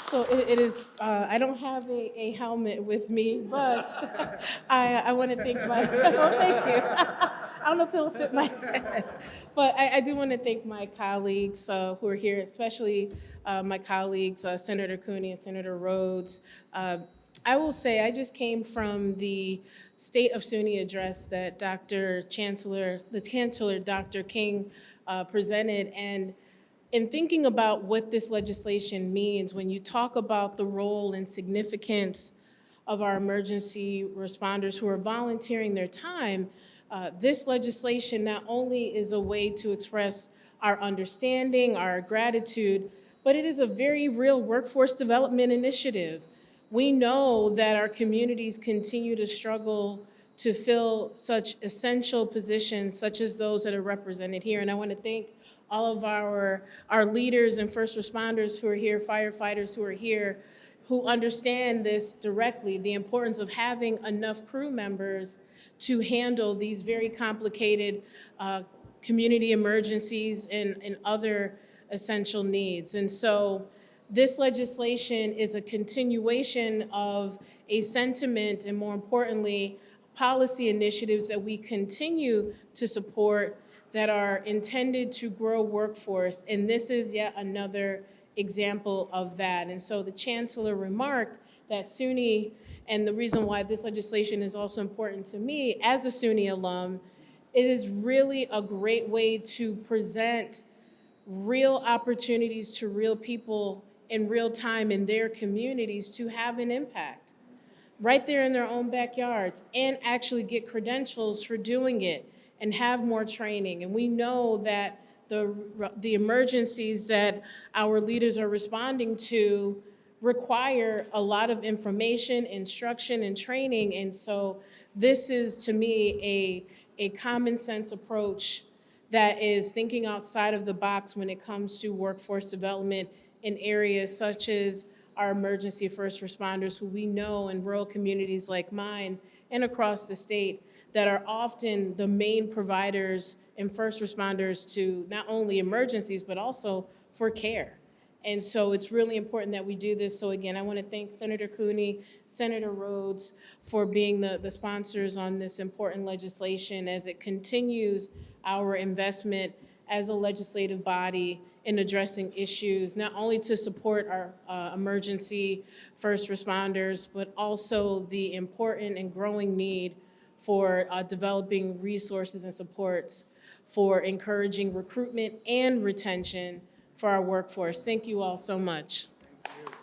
So it is, I don't have a helmet with me, but I want to thank my, oh, thank you. I don't know if it'll fit my head, but I do want to thank my colleagues who are here, especially my colleagues, Senator CUNY and Senator Rhodes. I will say I just came from the State of SUNY address that the Chancellor, Dr. King, presented, and in thinking about what this legislation means, when you talk about the role and significance of our emergency responders who are volunteering their time, this legislation not only is a way to express our understanding, our gratitude, but it is a very real workforce development initiative. We know that our communities continue to struggle to fill such essential positions, such as those that are represented here. And I want to thank all of our leaders and first responders who are here, firefighters who are here, who understand this directly, the importance of having enough crew members to handle these very complicated community emergencies and other essential needs. And so this legislation is a continuation of a sentiment and, more importantly, policy initiatives that we continue to support that are intended to grow workforce, and this is yet another example of that. And so the Chancellor remarked that SUNY, and the reason why this legislation is also important to me as a SUNY alum, it is really a great way to present real opportunities to real people in real time in their communities to have an impact right there in their own backyards and actually get credentials for doing it and have more training. And we know that the emergencies that our leaders are responding to require a lot of information, instruction, and training. And so this is, to me, a common sense approach that is thinking outside of the box when it comes to workforce development in areas such as our emergency first responders, who we know in rural communities like mine and across the state that are often the main providers and first responders to not only emergencies, but also for care. And so it's really important that we do this. So again, I want to thank Senator CUNY, Senator Rhodes for being the sponsors on this important legislation as it continues our investment as a legislative body in addressing issues, not only to support our emergency first responders, but also the important and growing need for developing resources and supports for encouraging recruitment and retention for our workforce. Thank you all so much. Thank you.